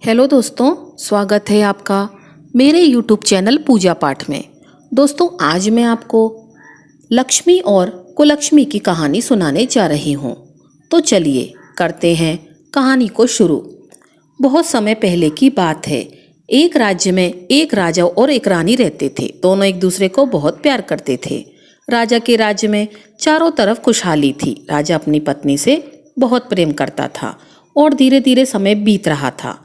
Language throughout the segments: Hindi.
हेलो दोस्तों, स्वागत है आपका मेरे यूट्यूब चैनल पूजा पाठ में। दोस्तों, आज मैं आपको लक्ष्मी और कुलक्ष्मी की कहानी सुनाने जा रही हूँ। तो चलिए करते हैं कहानी को शुरू। बहुत समय पहले की बात है। एक राज्य में एक राजा और एक रानी रहते थे। दोनों एक दूसरे को बहुत प्यार करते थे। राजा के राज्य में चारों तरफ खुशहाली थी। राजा अपनी पत्नी से बहुत प्रेम करता था और धीरे धीरे समय बीत रहा था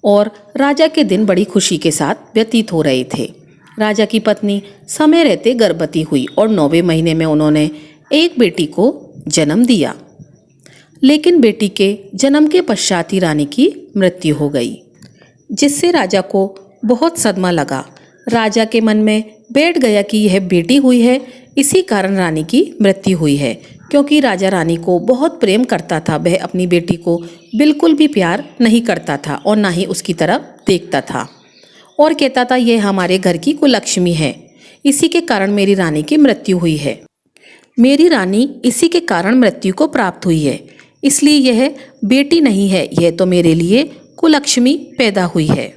और राजा के दिन बड़ी खुशी के साथ व्यतीत हो रहे थे। राजा की पत्नी समय रहते गर्भवती हुई और 9वें महीने में उन्होंने एक बेटी को जन्म दिया। लेकिन बेटी के जन्म के पश्चात ही रानी की मृत्यु हो गई, जिससे राजा को बहुत सदमा लगा। राजा के मन में बैठ गया कि यह बेटी हुई है, इसी कारण रानी की मृत्यु हुई है। क्योंकि राजा रानी को बहुत प्रेम करता था, वह अपनी बेटी को बिल्कुल भी प्यार नहीं करता था और ना ही उसकी तरफ देखता था और कहता था, यह हमारे घर की कुलक्ष्मी है, इसी के कारण मेरी रानी की मृत्यु हुई है। मेरी रानी इसी के कारण मृत्यु को प्राप्त हुई है, इसलिए यह बेटी नहीं है, यह तो मेरे लिए कुलक्ष्मी पैदा हुई है।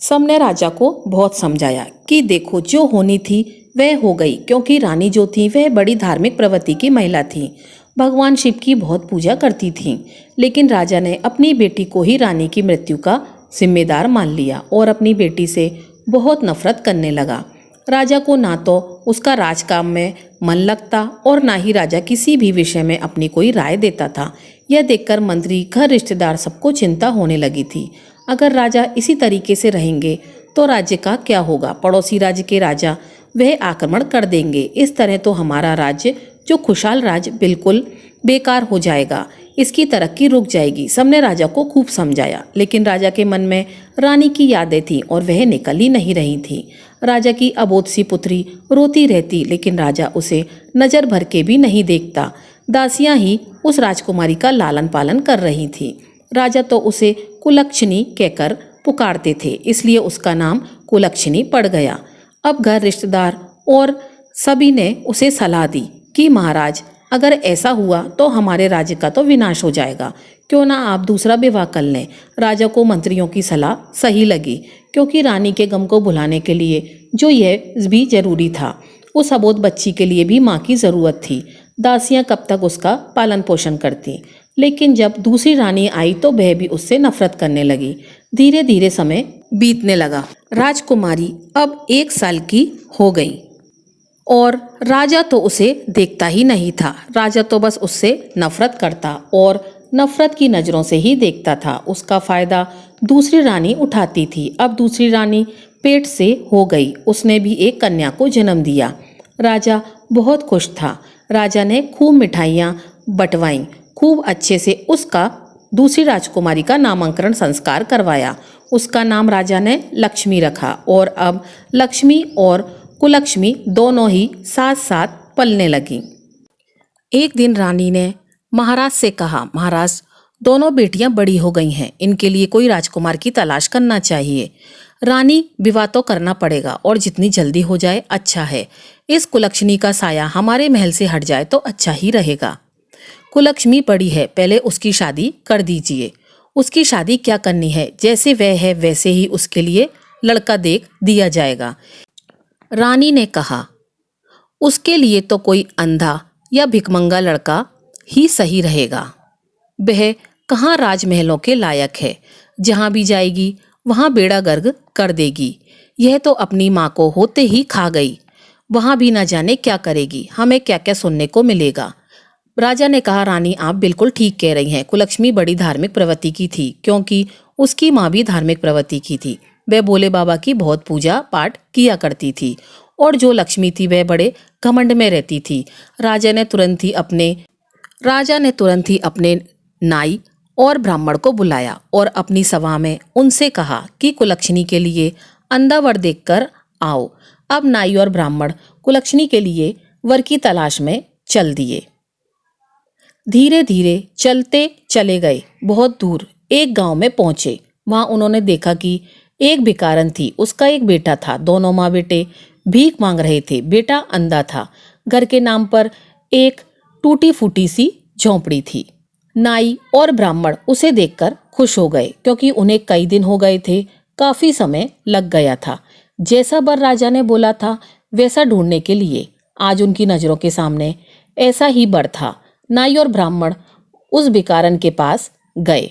सबने राजा को बहुत समझाया कि देखो, जो होनी थी वह हो गई, क्योंकि रानी जो थी वह बड़ी धार्मिक प्रवृत्ति की महिला थी, भगवान शिव की बहुत पूजा करती थी। लेकिन राजा ने अपनी बेटी को ही रानी की मृत्यु का जिम्मेदार मान लिया और अपनी बेटी से बहुत नफरत करने लगा। राजा को ना तो उसका राजकाम में मन लगता और ना ही राजा किसी भी विषय में अपनी कोई राय देता था। यह देखकर मंत्री, घर, रिश्तेदार सबको चिंता होने लगी थी। अगर राजा इसी तरीके से रहेंगे तो राज्य का क्या होगा? पड़ोसी राज्य के राजा वह आक्रमण कर देंगे। इस तरह तो हमारा राज्य, जो खुशहाल राज्य, बिल्कुल बेकार हो जाएगा, इसकी तरक्की रुक जाएगी। सबने राजा को खूब समझाया, लेकिन राजा के मन में रानी की यादें थी और वह निकल ही नहीं रही थी। राजा की अबोध सी पुत्री रोती रहती, लेकिन राजा उसे नजर भर के भी नहीं देखता। दासियां ही उस राजकुमारी का लालन पालन कर रही थी। राजा तो उसे कुलक्षणी कहकर पुकारते थे, इसलिए उसका नाम कुलक्षणी पड़ गया। अब घर, रिश्तेदार और सभी ने उसे सलाह दी कि महाराज, अगर ऐसा हुआ तो हमारे राज्य का तो विनाश हो जाएगा, क्यों ना आप दूसरा विवाह कर लें। राजा को मंत्रियों की सलाह सही लगी, क्योंकि रानी के गम को भुलाने के लिए जो यह भी जरूरी था, उस अबोध बच्ची के लिए भी माँ की ज़रूरत थी। दासियाँ कब तक उसका पालन पोषण करती, लेकिन जब दूसरी रानी आई तो वह भी उससे नफरत करने लगी। धीरे धीरे समय बीतने लगा। राजकुमारी अब 1 साल की हो गई और राजा तो उसे देखता ही नहीं था। राजा तो बस उससे नफरत करता और नफरत की नज़रों से ही देखता था। उसका फायदा दूसरी रानी उठाती थी। अब दूसरी रानी पेट से हो गई, उसने भी एक कन्या को जन्म दिया। राजा बहुत खुश था। राजा ने खूब मिठाइयाँ बंटवाईं, खूब अच्छे से उसका दूसरी राजकुमारी का नामकरण संस्कार करवाया। उसका नाम राजा ने लक्ष्मी रखा और अब लक्ष्मी और कुलक्ष्मी दोनों ही साथ साथ पलने लगीं। एक दिन रानी ने महाराज से कहा, महाराज, दोनों बेटियां बड़ी हो गई हैं, इनके लिए कोई राजकुमार की तलाश करना चाहिए। रानी विवाह तो करना पड़ेगा और जितनी जल्दी हो जाए अच्छा है। इस कुलक्षणी का साया हमारे महल से हट जाए तो अच्छा ही रहेगा। कुलक्ष्मी बड़ी है, पहले उसकी शादी कर दीजिए। उसकी शादी क्या करनी है, जैसे वह है वैसे ही उसके लिए लड़का देख दिया जाएगा। रानी ने कहा, उसके लिए तो कोई अंधा या भिखमंगा लड़का ही सही रहेगा। वह कहाँ राजमहलों के लायक है, जहाँ भी जाएगी वहाँ बेड़ा गर्क कर देगी। यह तो अपनी माँ को होते ही खा गई, वहाँ भी न जाने क्या करेगी, हमें क्या क्या सुनने को मिलेगा। राजा ने कहा, रानी आप बिल्कुल ठीक कह रही हैं। कुलक्ष्मी बड़ी धार्मिक प्रवृत्ति की थी, क्योंकि उसकी माँ भी धार्मिक प्रवृत्ति की थी। वह भोले बाबा की बहुत पूजा पाठ किया करती थी और जो लक्ष्मी थी वह बड़े घमंड में रहती थी। राजा ने तुरंत ही अपने नाई और ब्राह्मण को बुलाया और अपनी सभा में उनसे कहा कि कुलक्षणी के लिए अंधा वर देखकर आओ। अब नाई और ब्राह्मण कुलक्षणी के लिए वर की तलाश में चल दिए। धीरे धीरे चलते चले गए। बहुत दूर एक गांव में पहुंचे। वहां उन्होंने देखा कि एक भिखारन थी, उसका एक बेटा था। दोनों माँ बेटे भीख मांग रहे थे। बेटा अंधा था। घर के नाम पर एक टूटी फूटी सी झोंपड़ी थी। नाई और ब्राह्मण उसे देखकर खुश हो गए क्योंकि उन्हें कई दिन हो गए थे, काफी समय लग गया था। जैसा वर राजा ने बोला था वैसा ढूंढने के लिए आज उनकी नजरों के सामने ऐसा ही वर था। नाई और ब्राह्मण उस भिखारन के पास गए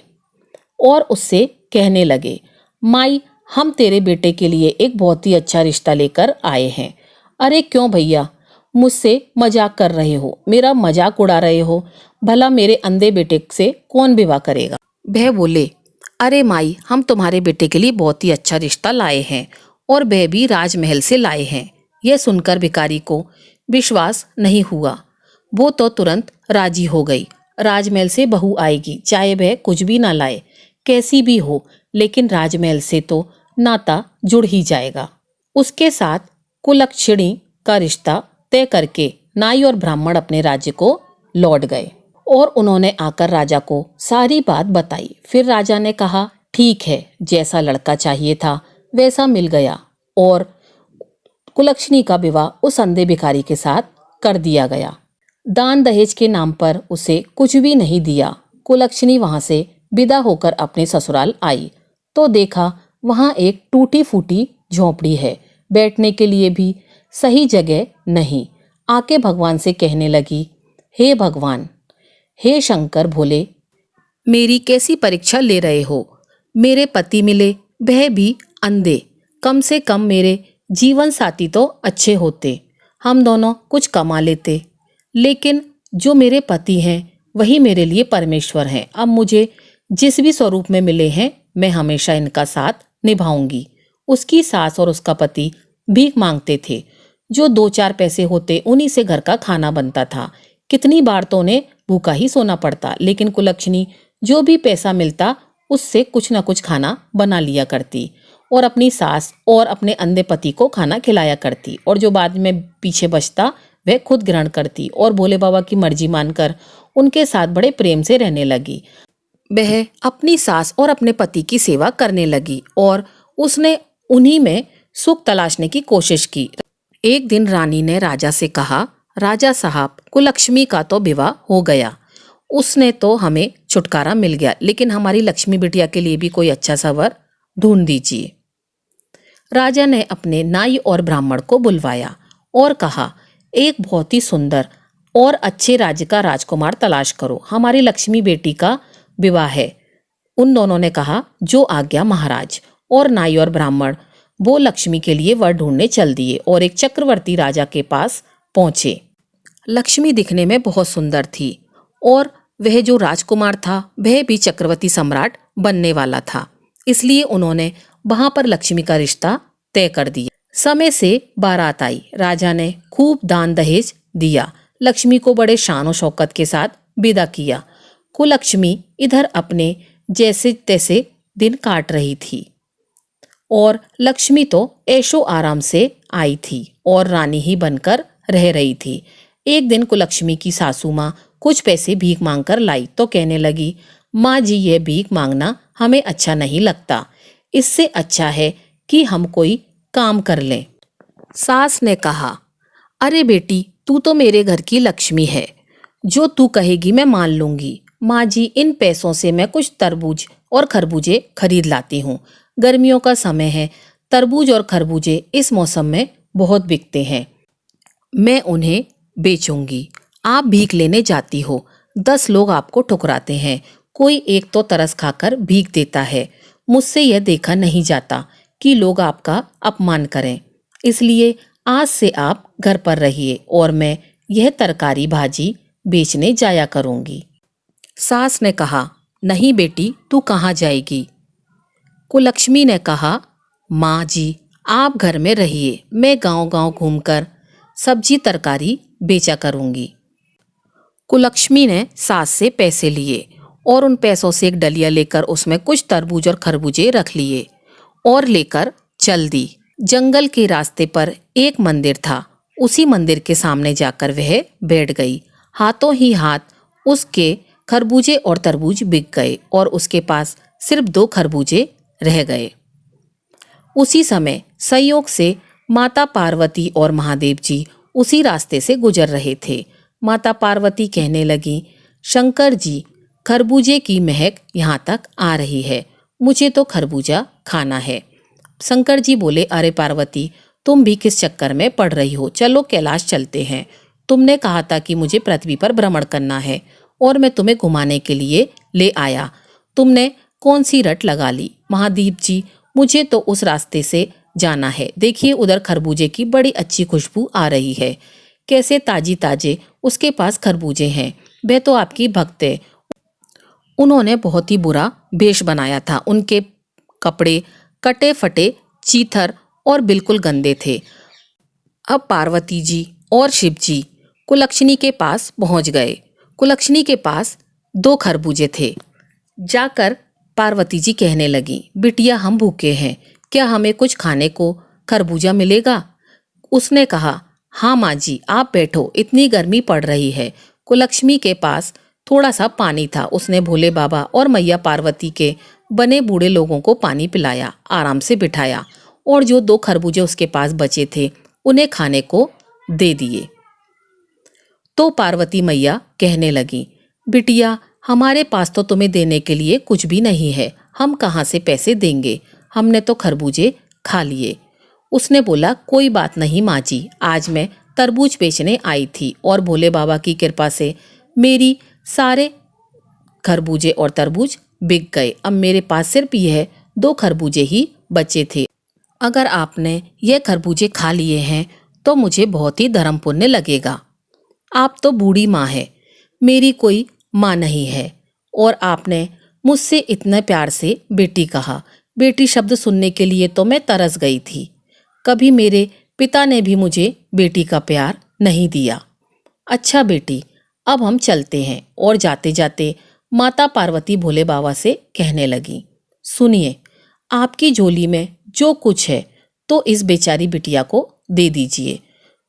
और उससे कहने लगे, माई, हम तेरे बेटे के लिए एक बहुत ही अच्छा रिश्ता लेकर आए हैं। अरे क्यों भैया, मुझसे मजाक कर रहे हो, मेरा मजाक उड़ा रहे हो? भला मेरे अंधे बेटे से कौन विवाह करेगा? वह बोले, अरे माई, हम तुम्हारे बेटे के लिए बहुत ही अच्छा रिश्ता लाए हैं और वह भी राजमहल से लाए हैं। यह सुनकर भिखारी को विश्वास नहीं हुआ। वो तो तुरंत राजी हो गई। राजमहल से बहू आएगी, चाहे वह कुछ भी ना लाए, कैसी भी हो, लेकिन राजमहल से तो नाता जुड़ ही जाएगा। उसके साथ कुलक्षणी का रिश्ता तय करके नाई और ब्राह्मण अपने राज्य को लौट गए और उन्होंने आकर राजा को सारी बात बताई। फिर राजा ने कहा, ठीक है, जैसा लड़का चाहिए था वैसा मिल गया और कुलक्षणी का विवाह उस अंधे भिखारी के साथ कर दिया गया। दान दहेज के नाम पर उसे कुछ भी नहीं दिया। कुलक्षणी वहां से विदा होकर अपने ससुराल आई तो देखा वहां एक टूटी फूटी झोंपड़ी है, बैठने के लिए भी सही जगह नहीं। आके भगवान से कहने लगी, हे भगवान, हे शंकर भोले, मेरी कैसी परीक्षा ले रहे हो? मेरे पति मिले, वह भी अंधे। कम से कम मेरे जीवन साथी तो अच्छे होते, हम दोनों कुछ कमा लेते। लेकिन जो मेरे पति हैं वही मेरे लिए परमेश्वर हैं। अब मुझे जिस भी स्वरूप में मिले हैं मैं हमेशा इनका साथ निभाऊंगी। उसकी सास और उसका पति भीख मांगते थे। जो 2-4 पैसे होते उन्हीं से घर का खाना बनता था। कितनी बार तो उन्हें भूखा ही सोना पड़ता, लेकिन कुलक्षणी जो भी पैसा मिलता उससे कुछ न कुछ खाना बना लिया करती और अपनी सास और अपने अंधे पति को खाना खिलाया करती और जो बाद में पीछे बचता वह खुद ग्रहण करती और भोले बाबा की मर्जी मानकर उनके साथ बड़े प्रेम से रहने लगी। वह अपनी सास और अपने पति की सेवा करने लगी और उसने उन्हीं में सुख तलाशने की कोशिश की। एक दिन रानी ने राजा से कहा, राजा साहब, कुलक्षणी का तो विवाह हो गया, उसने तो हमें छुटकारा मिल गया, लेकिन हमारी लक्ष्मी बिटिया के लिए भी कोई अच्छा सा वर ढूंढ दीजिए। राजा ने अपने नाई और ब्राह्मण को बुलवाया और कहा, एक बहुत ही सुंदर और अच्छे राज्य का राजकुमार तलाश करो, हमारी लक्ष्मी बेटी का विवाह है। उन दोनों ने कहा, जो आज्ञा महाराज। और नाई और ब्राह्मण वो लक्ष्मी के लिए वर ढूंढने चल दिए और एक चक्रवर्ती राजा के पास पहुंचे। लक्ष्मी दिखने में बहुत सुंदर थी और वह जो राजकुमार था वह भी चक्रवर्ती सम्राट बनने वाला था, इसलिए उन्होंने वहां पर लक्ष्मी का रिश्ता तय कर दिया। समय से बारात आई। राजा ने खूब दान दहेज दिया, लक्ष्मी को बड़े शान और शौकत के साथ विदा किया। कुलक्षणी इधर अपने जैसे तैसे दिन काट रही थी और लक्ष्मी तो ऐशो आराम से आई थी और रानी ही बनकर रह रही थी। एक दिन कुलक्षणी की सासू माँ कुछ पैसे भीख मांगकर लाई तो कहने लगी, माँ जी, यह भीख मांगना हमें अच्छा नहीं लगता, इससे अच्छा है कि हम कोई काम कर लें। सास ने कहा, अरे बेटी, तू तो मेरे घर की लक्ष्मी है, जो तू कहेगी मैं मान लूंगी। माँ जी, इन पैसों से मैं कुछ तरबूज और खरबूजे खरीद लाती हूँ। गर्मियों का समय है, तरबूज और खरबूजे इस मौसम में बहुत बिकते हैं, मैं उन्हें बेचूंगी। आप भीख लेने जाती हो, 10 लोग आपको ठुकराते हैं, कोई एक तो तरस खाकर भीख देता है। मुझसे यह देखा नहीं जाता कि लोग आपका अपमान करें, इसलिए आज से आप घर पर रहिए और मैं यह तरकारी भाजी बेचने जाया करूंगी। सास ने कहा, नहीं बेटी, तू कहाँ जाएगी? कुलक्षणी ने कहा, माँ जी, आप घर में रहिए, मैं गांव-गांव घूमकर सब्जी तरकारी बेचा करूंगी। कुलक्षणी ने सास से पैसे लिए और उन पैसों से एक डलिया लेकर उसमें कुछ तरबूज और खरबूजे रख लिए और लेकर चल दी। जंगल के रास्ते पर एक मंदिर था, उसी मंदिर के सामने जाकर वह बैठ गई। हाथों ही हाथ उसके खरबूजे और तरबूज बिक गए और उसके पास सिर्फ 2 खरबूजे रह गए। उसी समय संयोग से माता पार्वती और महादेव जी उसी रास्ते से गुजर रहे थे। माता पार्वती कहने लगी, शंकर जी, खरबूजे की महक यहाँ तक आ रही है, मुझे तो खरबूजा खाना है। शंकर जी बोले, अरे पार्वती, तुम भी किस चक्कर में पड़ रही हो, चलो कैलाश चलते हैं। तुमने कहा था कि मुझे पृथ्वी पर भ्रमण करना है और मैं तुम्हें घुमाने के लिए ले आया। तुमने कौन सी रट लगा ली? महादेव जी, मुझे तो उस रास्ते से जाना है। देखिए उधर खरबूजे की बड़ी अच्छी खुशबू आ रही है, कैसे ताजी ताजे उसके पास खरबूजे हैं। वह तो आपकी भक्त है। उन्होंने बहुत ही बुरा वेश बनाया था, उनके कपड़े कटे फटे, चीथर और बिल्कुल गंदे थे। अब पार्वती जी और शिव जी कुलक्षणी के पास पहुंच गए। कुलक्षणी के पास 2 खरबूजे थे। जाकर पार्वती जी कहने लगी, बिटिया हम भूखे हैं, क्या हमें कुछ खाने को खरबूजा मिलेगा? उसने कहा, हाँ माँ जी, आप बैठो, इतनी गर्मी पड़ रही है। कुलक्ष्मी के पास थोड़ा सा पानी था, उसने भोले बाबा और मैया पार्वती के बने बूढ़े लोगों को पानी पिलाया, आराम से बिठाया और जो 2 खरबूजे उसके पास बचे थे उन्हें खाने को दे दिए। तो पार्वती मैया कहने लगी, बिटिया हमारे पास तो तुम्हें देने के लिए कुछ भी नहीं है, हम कहाँ से पैसे देंगे, हमने तो खरबूजे खा लिए। उसने बोला, कोई बात नहीं माँ जी, आज मैं तरबूज बेचने आई थी और भोले बाबा की कृपा से मेरी सारे खरबूजे और तरबूज बिक गए। अब मेरे पास सिर्फ यह 2 खरबूजे ही बचे थे। अगर आपने ये खरबूजे खा लिए हैं तो मुझे बहुत ही धर्म पुण्य लगेगा। आप तो बूढ़ी माँ है, मेरी कोई माँ नहीं है और आपने मुझसे इतने प्यार से बेटी कहा। बेटी शब्द सुनने के लिए तो मैं तरस गई थी। कभी मेरे पिता ने भी मुझे बेटी का प्यार नहीं दिया। अच्छा बेटी, अब हम चलते हैं। और जाते जाते माता पार्वती भोले बाबा से कहने लगी, सुनिए, आपकी झोली में जो कुछ है तो इस बेचारी बिटिया को दे दीजिए,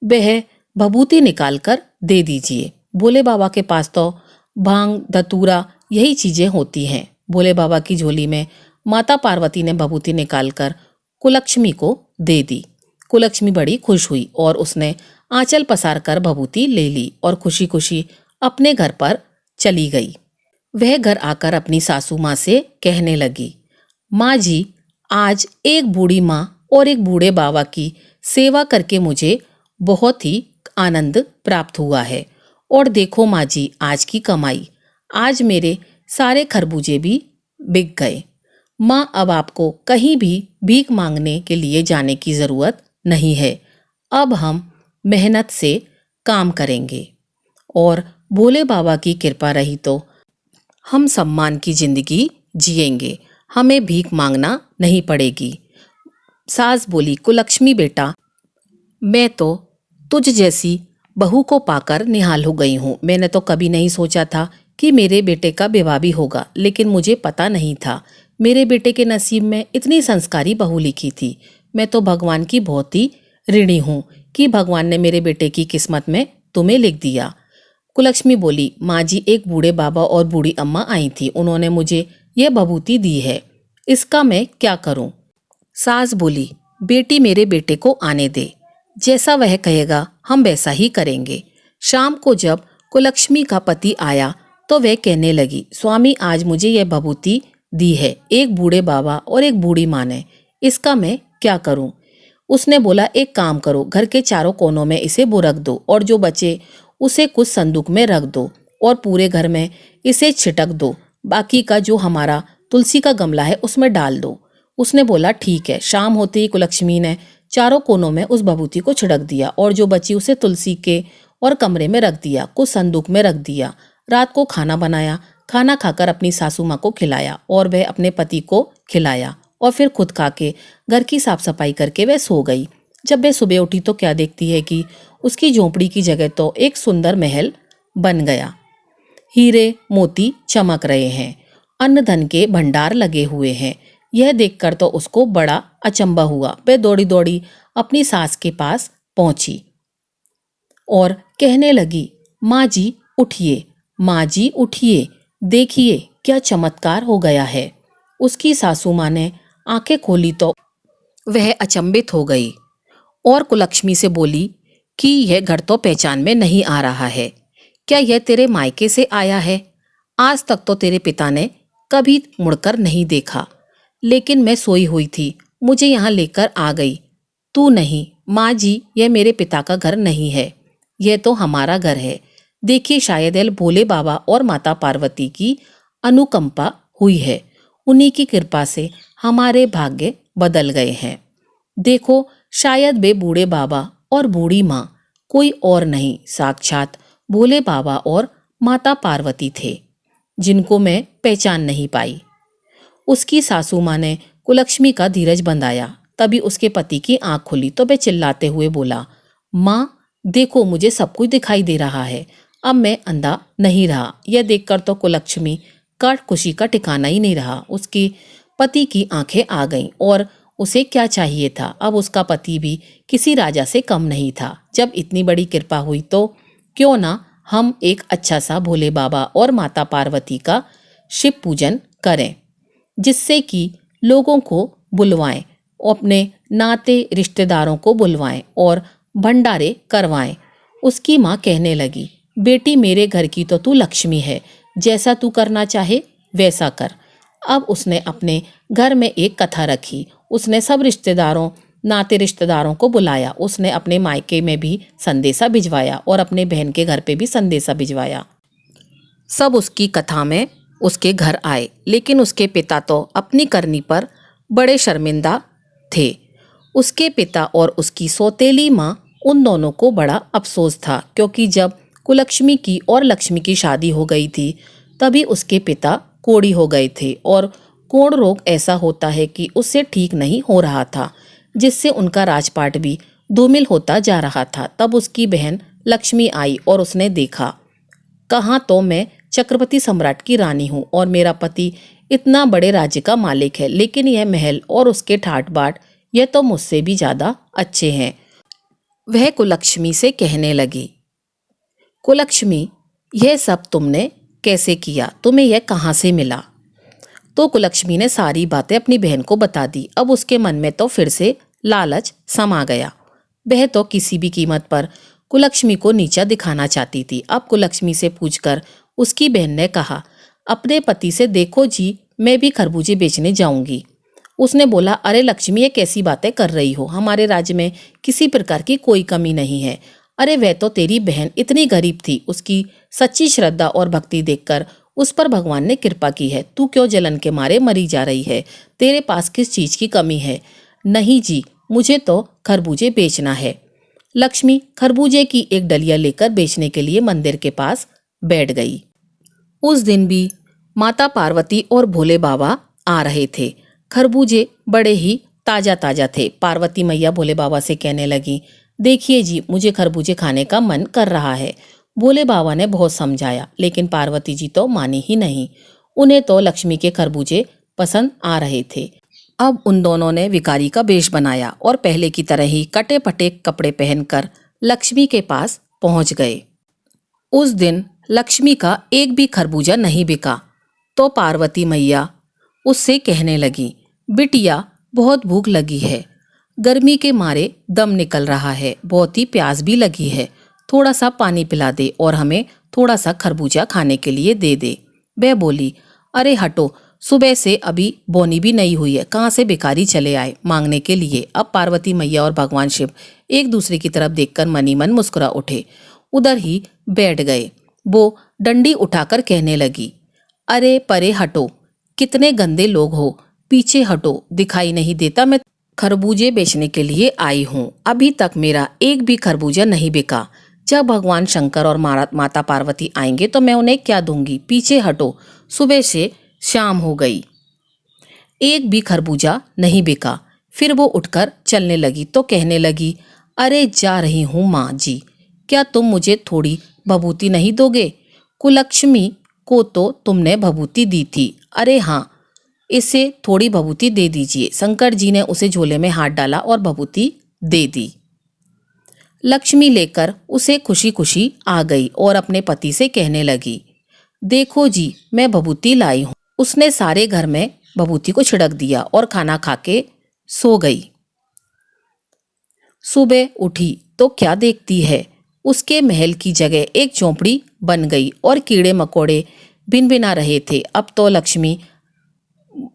वह भभूति निकाल कर दे दीजिए। भोले बाबा के पास तो भांग धतूरा यही चीजें होती हैं। भोले बाबा की झोली में माता पार्वती ने भभूति निकालकर कुलक्ष्मी को दे दी। कुलक्ष्मी बड़ी खुश हुई और उसने आंचल पसार कर भभूति ले ली और खुशी खुशी अपने घर पर चली गई। वह घर आकर अपनी सासू माँ से कहने लगी, माँ जी, आज एक बूढ़ी माँ और एक बूढ़े बाबा की सेवा करके मुझे बहुत ही आनंद प्राप्त हुआ है। और देखो माँ जी, आज की कमाई, आज मेरे सारे खरबूजे भी बिक गए। माँ, अब आपको कहीं भी भीख मांगने के लिए जाने की ज़रूरत नहीं है। अब हम मेहनत से काम करेंगे और भोले बाबा की कृपा रही तो हम सम्मान की जिंदगी जिएंगे, हमें भीख मांगना नहीं पड़ेगी। सास बोली, कुलक्ष्मी बेटा, मैं तो तुझ जैसी बहू को पाकर निहाल हो गई हूँ। मैंने तो कभी नहीं सोचा था कि मेरे बेटे का विवाह भी होगा, लेकिन मुझे पता नहीं था मेरे बेटे के नसीब में इतनी संस्कारी बहू लिखी थी। मैं तो भगवान की बहुत ही ऋणी हूँ कि भगवान ने मेरे बेटे की किस्मत में तुम्हें लिख दिया। कुलक्ष्मी बोली, माँ जी, एक बूढ़े बाबा और बूढ़ी अम्मा आई थी, उन्होंने मुझे यह भभूति दी है, इसका मैं क्या करूँ? सास बोली, बेटी मेरे बेटे को आने दे, जैसा वह कहेगा हम वैसा ही करेंगे। शाम को जब कुलक्ष्मी का पति आया तो वह कहने लगी, स्वामी, आज मुझे यह भभूति दी है एक बूढ़े बाबा और एक बूढ़ी माँ ने, इसका मैं क्या करूं? उसने बोला, एक काम करो, घर के चारों कोनों में इसे बुरक दो और जो बचे उसे कुछ संदूक में रख दो और पूरे घर में इसे छिटक दो, बाकी का जो हमारा तुलसी का गमला है उसमें डाल दो। उसने बोला, ठीक है। शाम होते ही कुलक्ष्मी ने चारों कोनों में उस भभूति को छिड़क दिया और जो बची उसे तुलसी के और कमरे में रख दिया, कुछ संदूक में रख दिया। रात को खाना बनाया, खाना खाकर अपनी सासू माँ को खिलाया और वह अपने पति को खिलाया और फिर खुद खा के घर की साफ सफाई करके वह सो गई। जब वह सुबह उठी तो क्या देखती है कि उसकी झोंपड़ी की जगह तो एक सुंदर महल बन गया। हीरे मोती चमक रहे हैं, अन्न धन के भंडार लगे हुए हैं। यह देखकर तो उसको बड़ा अचंभा हुआ। वह दौड़ी दौड़ी अपनी सास के पास पहुंची और कहने लगी, माँ जी उठिए, माँ जी उठिए, देखिए क्या चमत्कार हो गया है। उसकी सासू माँ ने आंखें खोली तो वह अचंभित हो गई और कुलक्ष्मी से बोली कि यह घर तो पहचान में नहीं आ रहा है, क्या यह तेरे मायके से आया है? आज तक तो तेरे पिता ने कभी मुड़कर नहीं देखा, लेकिन मैं सोई हुई थी, मुझे यहाँ लेकर आ गई। तू नहीं माँ जी, यह मेरे पिता का घर नहीं है, यह तो हमारा घर है। देखिए, शायद एल भोले बाबा और माता पार्वती की अनुकंपा हुई है, उन्हीं की कृपा से हमारे भाग्य बदल गए हैं। देखो, शायद वे बूढ़े बाबा और बूढ़ी माँ कोई और नहीं, साक्षात भोले बाबा और माता पार्वती थे, जिनको मैं पहचान नहीं पाई। उसकी सासू माँ ने कुलक्ष्मी का धीरज बंधाया। तभी उसके पति की आंख खुली तो वह चिल्लाते हुए बोला, माँ देखो, मुझे सब कुछ दिखाई दे रहा है, अब मैं अंधा नहीं रहा। यह देखकर तो कुलक्ष्मी का खुशी का ठिकाना ही नहीं रहा। उसके पति की आंखें आ गईं और उसे क्या चाहिए था। अब उसका पति भी किसी राजा से कम नहीं था। जब इतनी बड़ी कृपा हुई तो क्यों ना हम एक अच्छा सा भोले बाबा और माता पार्वती का शिव पूजन करें, जिससे कि लोगों को बुलवाएं, अपने नाते रिश्तेदारों को बुलवाएं और भंडारे करवाएं। उसकी माँ कहने लगी, बेटी मेरे घर की तो तू लक्ष्मी है, जैसा तू करना चाहे वैसा कर। अब उसने अपने घर में एक कथा रखी। उसने सब रिश्तेदारों, नाते रिश्तेदारों को बुलाया। उसने अपने मायके में भी संदेशा भिजवाया और अपने बहन के घर पे भी संदेशा भिजवाया। सब उसकी कथा में उसके घर आए, लेकिन उसके पिता तो अपनी करनी पर बड़े शर्मिंदा थे। उसके पिता और उसकी सौतेली माँ, उन दोनों को बड़ा अफसोस था, क्योंकि जब कुलक्ष्मी की और लक्ष्मी की शादी हो गई थी तभी उसके पिता कोढ़ी हो गए थे और कोढ़ रोग ऐसा होता है कि उससे ठीक नहीं हो रहा था, जिससे उनका राजपाट भी धूमिल होता जा रहा था। तब उसकी बहन लक्ष्मी आई और उसने देखा, कहाँ तो मैं चक्रवर्ती सम्राट की रानी हूँ और मेरा पति इतना बड़े राज्य का मालिक है, लेकिन यह महल और उसके ठाट बाट यह तो मुझसे भी ज्यादा अच्छे हैं। वह कुलक्ष्मी से कहने लगी, कुलक्ष्मी यह सब तुमने कैसे किया, तुम्हें यह कहाँ से मिला। तो कुलक्ष्मी ने सारी बातें अपनी बहन को बता दी। अब उसके मन में तो फिर से लालच समा गया। वह तो किसी भी कीमत पर कुलक्ष्मी को नीचा दिखाना चाहती थी। अब कुलक्ष्मी से पूछकर उसकी बहन ने कहा, अपने पति से देखो जी, मैं भी खरबूजे बेचने जाऊंगी। उसने बोला, अरे लक्ष्मी, ये कैसी बातें कर रही हो, हमारे राज्य में किसी प्रकार की कोई कमी नहीं है। अरे वह तो तेरी बहन इतनी गरीब थी, उसकी सच्ची श्रद्धा और भक्ति देखकर उस पर भगवान ने कृपा की है। तू क्यों जलन के मारे मरी जा रही है, तेरे पास किस चीज की कमी है। नहीं जी, मुझे तो खरबूजे बेचना है। लक्ष्मी खरबूजे की एक डलिया लेकर बेचने के लिए मंदिर के पास बैठ गई। उस दिन भी माता पार्वती और भोले बाबा आ रहे थे। खरबूजे बड़े ही ताजा ताजा थे। पार्वती मैया भोले बाबा से कहने लगी, देखिए जी, मुझे खरबूजे खाने का मन कर रहा है। भोले बाबा ने बहुत समझाया, लेकिन पार्वती जी तो मानी ही नहीं। उन्हें तो लक्ष्मी के खरबूजे पसंद आ रहे थे। अब उन दोनों ने भिखारी का वेश बनाया और पहले की तरह ही कटे फटे कपड़े पहनकर लक्ष्मी के पास पहुंच गए। उस दिन लक्ष्मी का एक भी खरबूजा नहीं बिका। तो पार्वती मैया उससे कहने लगी, बिटिया बहुत भूख लगी है, गर्मी के मारे दम निकल रहा है, बहुत ही प्यास भी लगी है, थोड़ा सा पानी पिला दे और हमें थोड़ा सा खरबूजा खाने के लिए दे दे। वह बोली, अरे हटो, सुबह से अभी बोनी भी नहीं हुई है, कहाँ से भिखारी चले आए मांगने के लिए। अब पार्वती मैया और भगवान शिव एक दूसरे की तरफ देखकर मनी मन मुस्कुरा उठे, उधर ही बैठ गए। वो डंडी उठाकर कहने लगी, अरे परे हटो, कितने गंदे लोग हो, पीछे हटो, दिखाई नहीं देता मैं खरबूजे बेचने के लिए आई हूँ। अभी तक मेरा एक भी खरबूजा नहीं बिका। जब भगवान शंकर और माता पार्वती आएंगे तो मैं उन्हें क्या दूंगी, पीछे हटो। सुबह से शाम हो गई, एक भी खरबूजा नहीं बिका। फिर वो उठकर चलने लगी तो कहने लगी, अरे जा रही हूँ माँ जी, क्या तुम मुझे थोड़ी भभूति नहीं दोगे। कुलक्ष्मी को तो तुमने भभूति दी थी। अरे हाँ, इसे थोड़ी भभूति दे दीजिए। शंकर जी ने उसे झोले में हाथ डाला और भभूति दे दी। लक्ष्मी लेकर उसे खुशी खुशी आ गई और अपने पति से कहने लगी, देखो जी, मैं भभूति लाई हूँ। उसने सारे घर में भभूति को छिड़क दिया और खाना खा के सो गई। सुबह उठी तो क्या देखती है, उसके महल की जगह एक झोंपड़ी बन गई और कीड़े मकोड़े भिनभिना रहे थे। अब तो लक्ष्मी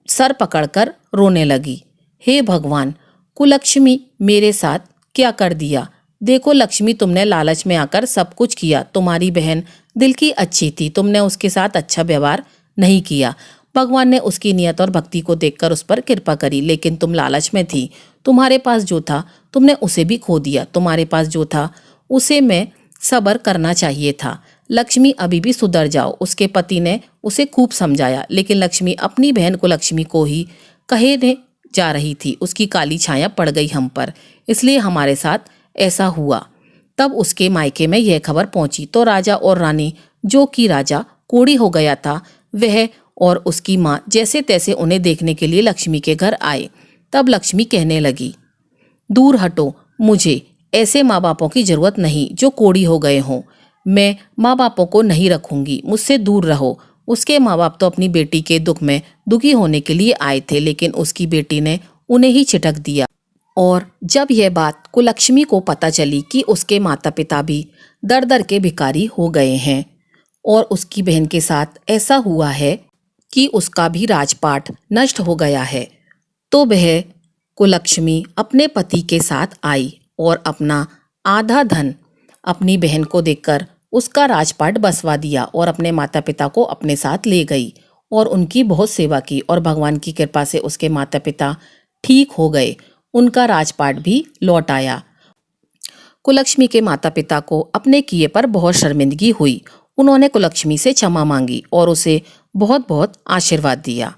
सर पकड़कर रोने लगी। हे भगवान, कुलक्ष्मी मेरे साथ क्या कर दिया? देखो लक्ष्मी, तुमने लालच में आकर सब कुछ किया। तुम्हारी बहन दिल की अच्छी थी, तुमने उसके साथ अच्छा व्यवहार नहीं किया। भगवान ने उसकी नियत और भक्ति को देखकर उस पर कृपा करी, लेकिन तुम लालच में थी। तुम्हारे पास जो था तुमने उसे भी खो दिया। तुम्हारे पास जो था उसे मैं सब्र करना चाहिए था। लक्ष्मी, अभी भी सुधर जाओ। उसके पति ने उसे खूब समझाया, लेकिन लक्ष्मी अपनी बहन कुलक्ष्मी को ही कहने जा रही थी। उसकी काली छाया पड़ गई हम पर, इसलिए हमारे साथ ऐसा हुआ। तब उसके मायके में यह खबर पहुंची तो राजा और रानी, जो कि राजा कोढ़ी हो गया था, वह और उसकी माँ जैसे तैसे उन्हें देखने के लिए लक्ष्मी के घर आए। तब लक्ष्मी कहने लगी, दूर हटो, मुझे ऐसे माँ बापों की जरूरत नहीं जो कोढ़ी हो गए हों। मैं माँ बापों को नहीं रखूंगी, मुझसे दूर रहो। उसके माँ बाप तो अपनी बेटी के दुख में दुखी होने के लिए आए थे, लेकिन उसकी बेटी ने उन्हें ही छिटक दिया। और जब यह बात कुलक्ष्मी को पता चली कि उसके माता पिता भी दर दर के भिखारी हो गए हैं और उसकी बहन के साथ ऐसा हुआ है कि उसका भी राजपाट नष्ट हो गया है, तो वह कुलक्ष्मी अपने पति के साथ आई और अपना आधा धन अपनी बहन को देकर उसका राजपाट बसवा दिया और अपने माता पिता को अपने साथ ले गई और उनकी बहुत सेवा की। और भगवान की कृपा से उसके माता पिता ठीक हो गए, उनका राजपाट भी लौट आया। कुलक्ष्मी के माता पिता को अपने किए पर बहुत शर्मिंदगी हुई। उन्होंने कुलक्ष्मी से क्षमा मांगी और उसे बहुत बहुत आशीर्वाद दिया।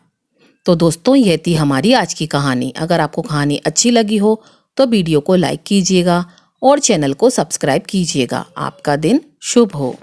तो दोस्तों, यह थी हमारी आज की कहानी। अगर आपको कहानी अच्छी लगी हो तो वीडियो को लाइक कीजिएगा और चैनल को सब्सक्राइब कीजिएगा। आपका दिन शुभ हो।